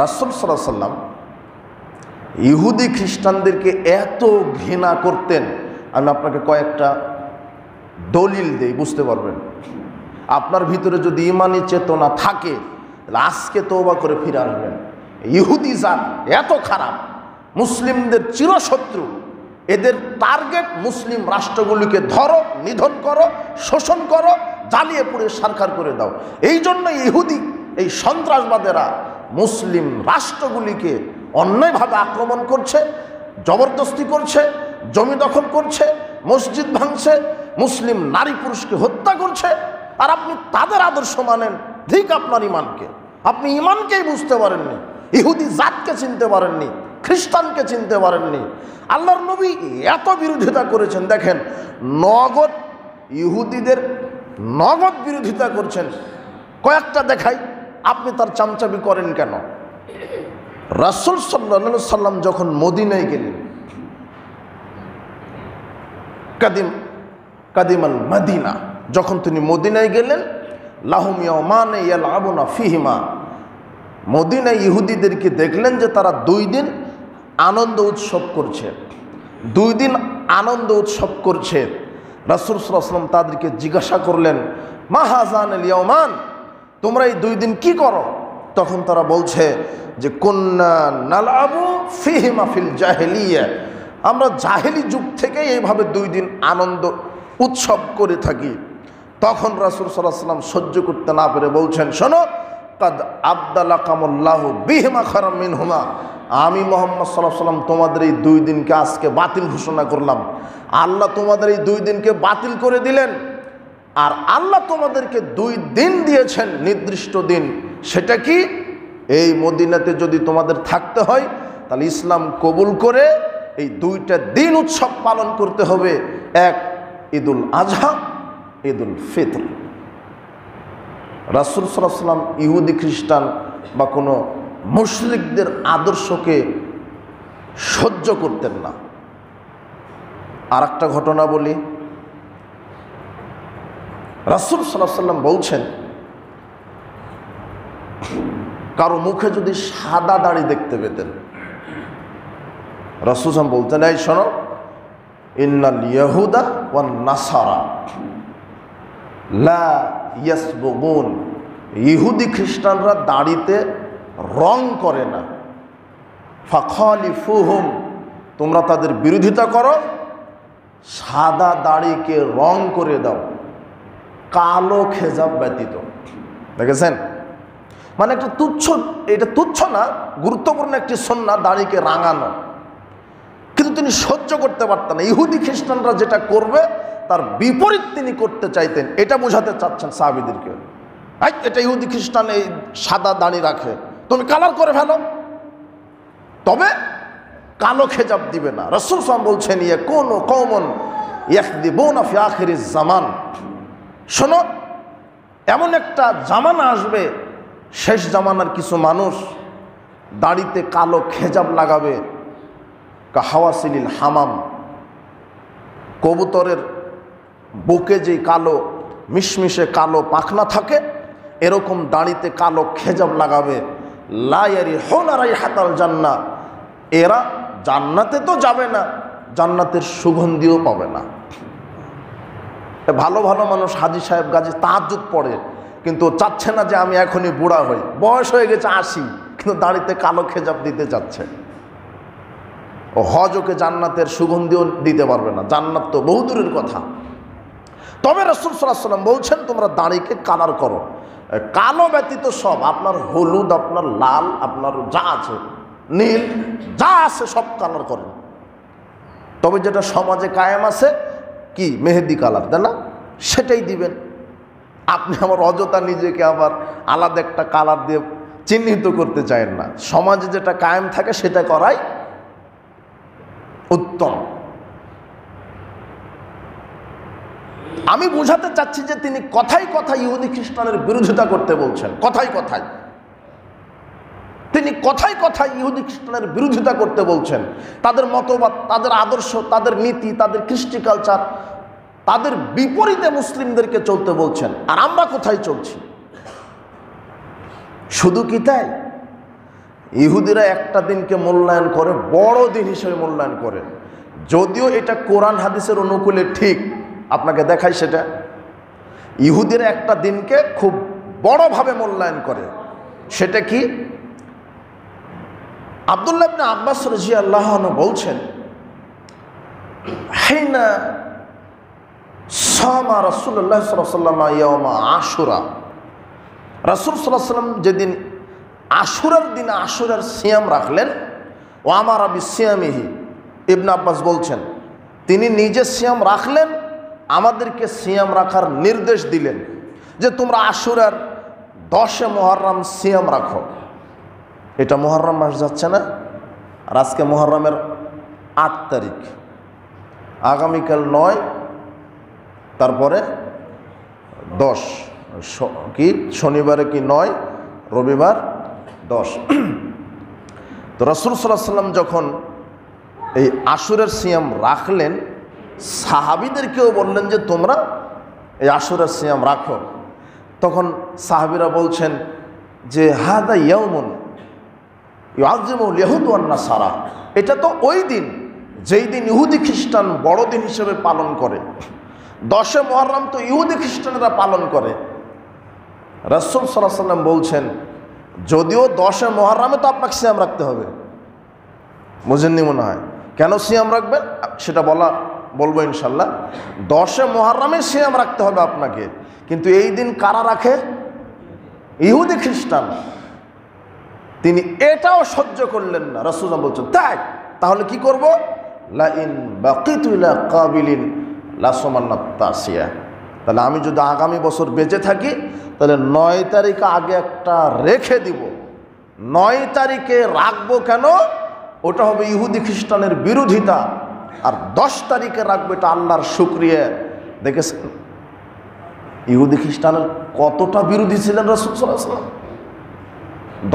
রাসূল সাল্লাল্লাহু আলাইহি ওয়াসাল্লাম ইহুদি খ্রিস্টানদেরকে এত ঘৃণা করতেন, আমি আপনাকে কয়েকটা দলিল দেই, বুঝতে পারবেন। আপনার ভিতরে যদি ঈমানি চেতনা থাকে তাহলে আজকে তওবা করে ফিরে আসবেন। ইহুদি জাত এত খারাপ, মুসলিমদের চিরশত্রু, এদের টার্গেট মুসলিম রাষ্ট্রগুলিকে ধরো, নিধন করো, শোষণ করো, জ্বালিয়ে পুড়ে সারখার করে দাও। এই জন্য ইহুদি এই সন্ত্রাসবাদেরা মুসলিম রাষ্ট্রগুলিকে অন্যায়ভাবে আক্রমণ করছে, জবরদস্তি করছে, জমি দখল করছে, মসজিদ ভাঙছে, মুসলিম নারী পুরুষকে হত্যা করছে। আর আপনি তাদের আদর্শ মানেন। ঠিক আপনার ইমানকে, আপনি ইমানকেই বুঝতে পারেননি, ইহুদি জাতকে চিনতে পারেননি, খ্রিস্টানকে চিনতে পারেননি। আল্লাহর নবী এত বিরোধিতা করেছেন, দেখেন নগদ ইহুদিদের নগদ বিরোধিতা করছেন। কয়েকটা দেখাই, আপনি তার চামচামি করেন কেন? রাসূল সাল্লাল্লাহু আলাইহি সাল্লাম যখন মদিনায় গেলেন, কাদিমাল মদিনা, যখন তিনি মদিনায় গেলেন, লাহুম ইয়াওমানে ইয়ালআবুনা ফিহিমা, মদিনায় ইহুদিদেরকে দেখলেন যে তারা 2 দিন আনন্দ উৎসব করছে, 2 দিন আনন্দ উৎসব করছে। রাসূল সাল্লাল্লাহু আলাইহি ওয়াসাল্লাম তাদেরকে জিজ্ঞাসা করলেন, মা হাযানিল ইয়াওমান, তোমরা এই 2 দিন কি করো? তখন তারা বলছে যে কুন্না নালআবু ফিহিমা ফিল জাহেলিয়া, আমরা জাহেলি যুগ থেকে এইভাবে 2 দিন আনন্দ উৎসব করে থাকি। তখন রাসূল সাল্লাল্লাহু আলাইহি ওয়াসাল্লাম সহ্য করতে না পেরে বলছেন, শোনো, কাদ আবদালাকামুল্লাহু বিহিমা খায়রাম মিনহুমা, আমি মুহাম্মদ সাল্লাল্লাহু আলাইহি ওয়াসাল্লাম তোমাদের এই 2 দিনকে আজকে বাতিল ঘোষণা করলাম। আল্লাহ তোমাদের এই 2 দিনকে বাতিল করে দিলেন। আর আল্লাহ তোমাদেরকে 2 দিন দিয়েছেন, নির্দিষ্ট দিন। সেটা কি? এই মদিনাতে যদি তোমাদের থাকতে হয় তাহলে ইসলাম কবুল করে এই 2টা দিন উৎসব পালন করতে হবে। এক ঈদুল আজহা, ঈদুল ফিতর। রাসূল সাল্লাল্লাহু আলাইহি ওয়াসাল্লাম ইহুদি খ্রিস্টান বা কোনো মুশরিকদের আদর্শকে সহ্য করতেন না। আর একটা ঘটনা বলি, রাসূল সাল্লাল্লাহু আলাইহি ওয়াসাল্লাম বলছেন, কারো মুখে যদি সাদা দাড়ি দেখতে পেতেন, রাসূল সাল্লাল্লাহু বলতেন, এই শোনো, ইন্নাল ইয়াহুদা ওয়ান নাসারা লা ইয়াসবুগুন, ইহুদি খ্রিস্টানরা দাড়িতে রং করে না। ফাখালিফুহুম, তোমরা তাদের বিরোধিতা করো, সাদা দাড়িকে রং করে দাও, কালো খেজাব ব্যতীত। দেখেছেন? মানে একটা তুচ্ছ, এটা তুচ্ছ না, গুরুত্বপূর্ণ একটি সুন্নাহ দাড়িকে রাঙানো। কিন্তু তিনি সহ্য করতে পারতেন না। ইহুদি খ্রিস্টানরা যেটা করবে তার বিপরীত তিনি করতে চাইতেন। এটা বোঝাতে চাচ্ছেন সাহাবীদেরকে, এটা ইহুদি খ্রিস্টান এই সাদা দাড়ি রাখে, তুমি কালার করে ফেলো, তবে কালো খেজাব দিবে না। রাসূল সাল্লাল্লাহু আলাইহি ওয়াসাল্লাম বলছেন, ইয়াকুনু কওমুন ইয়াখদিবুনা ফি আখিরিজ জামান, শোনো, এমন একটা জামানা আসবে, শেষ জামানার কিছু মানুষ দাড়িতে কালো খেজাব লাগাবে, কাহাওয়াসিলিল হামাম, কবুতরের বুকে যে কালো মিশমিশে কালো পাখনা থাকে, এরকম দাড়িতে কালো খেজাব লাগাবে। লা ইয়ারিহুনা রাইহাতাল জান্নাহ, এরা জান্নাতে তো যাবে না, জান্নাতের সুগন্ধিও পাবে না। ভালো ভালো মানুষ, হাজী সাহেব গাজী তাহাজ্জুদ পড়ে, কিন্তু চাচ্ছে না যে আমি এখনই বুড়া হই, বয়স হয়ে গেছে 80, কিন্তু দাড়িতে কালো খেজাব দিতে চাচ্ছে। ও হজ ওকে জান্নাতের সুগন্ধিও দিতে পারবে না, জান্নাত তো বহু দূরের কথা। তবে রাসূল সাল্লাল্লাহু আলাইহি ওয়াসাল্লাম বলছেন, তোমরা দাড়িকে কালার করো, কালো ব্যতীত সব, আপনার হলুদ, আপনার লাল, আপনার যা আছে, নীল, যা আছে সব কালার করেন। তবে যেটা সমাজে কায়েম আছে কি, মেহেদি কালার, তাই না, সেটাই দিবেন। আপনি আমার অযথা নিজেকে আবার আলাদা একটা কালার দিয়ে চিহ্নিত করতে চান না। সমাজে যেটা কায়েম থাকে সেটা করাই উত্তম। আমি বোঝাতে চাচ্ছি যে তিনি কথায় কথায় ইহুদি খ্রিস্টানের বিরোধিতা করতে বলছেন, কথায় কথায় তিনি কথায় কথায় ইহুদি খ্রিস্টানের বিরোধিতা করতে বলছেন। তাদের মতবাদ, তাদের আদর্শ, তাদের নীতি, তাদের কৃষ্টি কালচার, তাদের বিপরীতে মুসলিমদেরকে চলতে বলছেন। আর আমরা কোথায় চলছি? শুধু কি তাই? ইহুদিরা একটা দিনকে মূল্যায়ন করে বড় দিন হিসেবে মূল্যায়ন করে, যদিও এটা কোরআন হাদিসের অনুকূলে ঠিক। আপনাকে দেখাই সেটা। ইহুদিরা একটা দিনকে খুব বড়ভাবে মূল্যায়ন করে। সেটা কি? আব্দুল্লাহ ইবনে আব্বাস রাদিয়াল্লাহু আনহু বলছেন, হাইনা সামা রাসূলুল্লাহ সাল্লাল্লাহু আলাইহি ওয়াসাল্লাম ইয়াওমা আশুরা। রাসূল সাল্লাল্লাহু আলাইহি ওয়াসাল্লাম যেদিন আশুরার দিন আশুরার সিয়াম রাখলেন, ও আমারা বিসিয়ামিহি, ইবনে আব্বাস বলছেন তিনি নিজে সিয়াম রাখলেন, আমাদেরকে সিয়াম রাখার নির্দেশ দিলেন যে তোমরা আশুরার 10 মুহররম সিয়াম রাখো। এটা মুহররম মাস যাচ্ছে না, আর আজকে মুহররমের 8 তারিখ, আগামীকাল 9, তারপরে 10, কি শনিবারে কি 9, রবিবার 10। তো রাসূল সাল্লাল্লাহু আলাইহি ওয়াসাল্লাম যখন এই আশুরের সিয়াম রাখলেন, সাহাবীদেরকেও বললেন যে তোমরা এই আশুরের সিয়াম রাখো। তখন সাহাবীরা বলছেন যে হাদা ইয়াউমুন ইউআযিমুল ইয়াহুদ ওয়ান নাসারা, এটা তো ওই দিন যেই দিন ইহুদি খ্রিস্টান বড়দিন হিসেবে পালন করে। 10 মুহররম তো ইহুদি খ্রিস্টানরা পালন করে। রাসূল সাল্লাল্লাহু আলাইহি ওয়াসাল্লাম বলছেন যদিও 10 মুহররমে তো আপনাকে সিয়াম রাখতে হবে। বুঝেননি মনে হয়? কেন সিয়াম রাখবেন সেটা বলবো ইনশাল্লাহ। 10 মুহররমে সিয়াম রাখতে হবে আপনাকে, কিন্তু এই দিন কারা রাখে? ইহুদি খ্রিস্টান। তিনি এটাও সহ্য করলেন না। রাসূল বলছেন তাই তাহলে কি করব? লা ইন বাকিতু ইলা কাবিলিন লা সুমান্নাত তাসিয়া, তাহলে আমি যদি আগামী বছর বেঁচে থাকি তাহলে 9 তারিখ আগে একটা রেখে দিব। 9 তারিখে রাখবো কেন? ওটা হবে ইহুদি খ্রিস্টানের বিরোধিতা, আর 10 তারিখে রাখবো এটা আল্লাহর শুকরিয়া। দেখেছেন ইহুদি খ্রিস্টানের কতটা বিরোধী ছিলেন রাসূল সাল্লাল্লাহু আলাইহি ওয়াসাল্লাম।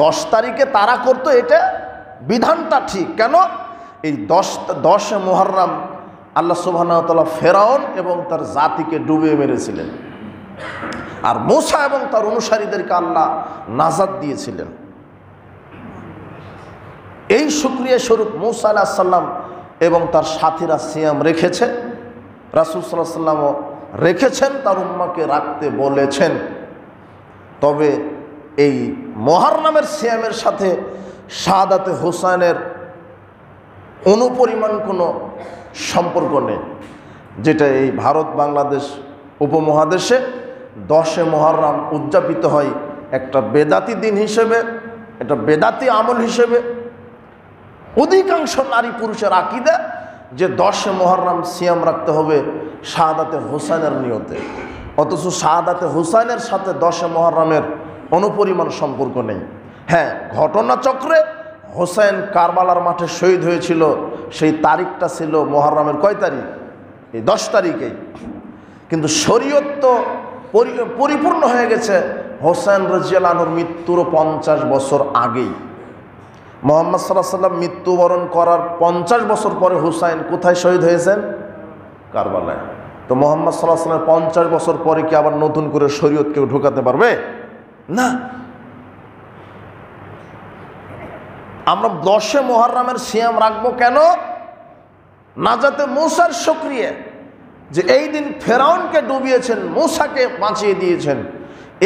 10 তারিখে তারা করতো, এটা বিধানটা ঠিক। কেন? এই 10 মুহররম আল্লাহ সুবহানাহু ওয়া তাআলা ফেরাউন এবং তার জাতিকে ডুবিয়ে মেরেছিলেন, আর মূসা এবং তার অনুসারীদেরকে আল্লাহ নাজাত দিয়েছিলেন। এই শুকরিয়া স্বরূপ মূসা আলাইহিস সালাম এবং তার সাথীরা সিয়াম রেখেছে। রাসূল সাল্লাল্লাহু আলাইহি ওয়াসাল্লামও রেখেছেন, তার উম্মাহকে রাখতে বলেছেন। তবে এই মুহররমের সিয়ামের সাথে শাহাদাতে হোসাইনের অনুপরিমাণ কোনো সম্পর্ক নেই, যেটা এই ভারত বাংলাদেশ উপমহাদেশে 10 মুহররম উদযাপিত হয় একটা বেদাতি দিন হিসেবে, এটা বেদাতি আমল হিসেবে। অধিকাংশ নারী পুরুষের আকীদা যে 10 মুহররম সিয়াম রাখতে হবে শাহাদাতে হোসাইনের নিয়তে, অথচ শাহাদাতে হোসাইনের সাথে 10 মুহররমের অনুপরিমাণ সম্পর্ক নেই। হ্যাঁ, ঘটনাচক্রে হোসেন কারবালার মাঠে শহীদ হয়েছিল, সেই তারিখটা ছিল মুহররমের কয় তারিখ? এই 10 তারিখেই। কিন্তু শরীয়ত তো পরিপূর্ণ হয়ে গেছে হোসেন রাদিয়াল্লাহু আনহুর মৃত্যুর 50 বছর আগেই। মুহাম্মদ সাল্লাল্লাহু আলাইহি ওয়াসাল্লাম মৃত্যুবরণ করার 50 বছর পরে হুসাইন কোথায় শহীদ হয়েছেন? কারবালায়। তো মুহাম্মদ সাল্লাল্লাহু আলাইহি ওয়াসাল্লাম 50 বছর পরে কি আবার নতুন করে শরীয়ত কেউ ঢোকাতে পারবে? না। আমরা 10 মুহররমের সিয়াম রাখবো কেন? নাজাতে মূসার শুকরিয়া, যে এই দিন ফেরাউনকে ডুবিয়েছেন, মূসাকে বাঁচিয়ে দিয়েছেন।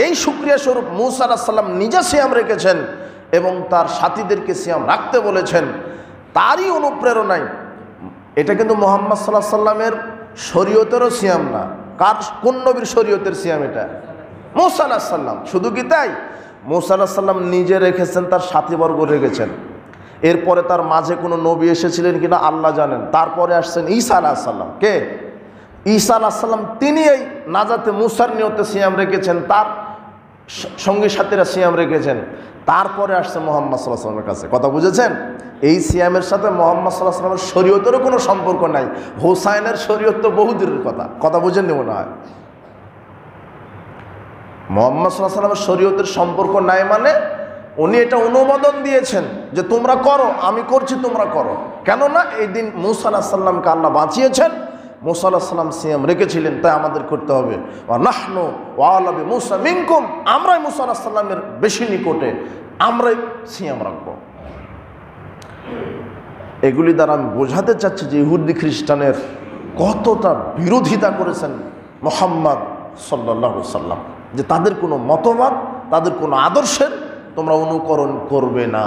এই শুকরিয়া স্বরূপ মূসা আলাইহিস সালাম নিজে সিয়াম রেখেছেন এবং তার সাথীদেরকে সিয়াম রাখতে বলেছেন। তারই অনুপ্রেরণায় এটা কিন্তু মুহাম্মদ সাল্লাল্লাহু আলাইহি সাল্লামের শরীয়তেরও সিয়াম না। কোন নবীর শরীয়তের সিয়াম এটা? মূসা আলাইহিস সালাম। শুধু কি তাই? মূসা আলাইহিস সালাম নিজে রেখেছেন, তার সাথীবর্গ রেখেছেন। এরপরে তার মাঝে কোনো নবী এসেছিলেন কিনা আল্লাহ জানেন। তারপরে আসছেন ঈসা আলাইহিস সালাম। কে? ঈসা আলাইহিস সালাম। তিনি এই নাজাতে মূসার নিয়তে সিয়াম রেখেছেন, তার সঙ্গী সাথীরা সিয়াম রেখেছেন। তারপরে আসছে মুহাম্মদ সাল্লাল্লাহু আলাইহি ওয়াসাল্লামের কাছে। কথা বুঝেছেন? এই সিয়ামের সাথে মুহাম্মদ সাল্লাল্লাহু আলাইহি ওয়াসাল্লামের শরীয়তেরও কোনো সম্পর্ক নাই। হোসাইনের শরীয়ত তো বহু দূরের কথা। কথা বুঝেননি মনে হয়? মুহাম্মদ সাল্লাল্লাহু আলাইহি ওয়াসাল্লামের শরীয়তের সম্পর্ক নাই মানে উনি এটা অনুমোদন দিয়েছেন যে তোমরা করো, আমি করছি, তোমরা করো। কেননা এই দিন মূসা আলাইহিস সালামকে আল্লাহ বাঁচিয়েছেন, মূসা আলাইহিস সালাম সিয়াম রেখেছিলেন, তাই আমাদের করতে হবে। ওয়া নাহনু ওয়া আলা বি মূসা মিনকুম, আমরাই মূসা আলাইহিস সালামের বেশি নিকটে, আমরাই সিয়াম রাখবো। এগুলি দ্বারা আমি বোঝাতে চাচ্ছি যে ইহুদি খ্রিস্টানের কতটা বিরোধিতা করেছেন মুহাম্মদ সাল্লাল্লাহু আলাইহি সাল্লাম, যে তাদের কোনো মতবাদ, তাদের কোনো আদর্শের তোমরা অনুকরণ করবে না।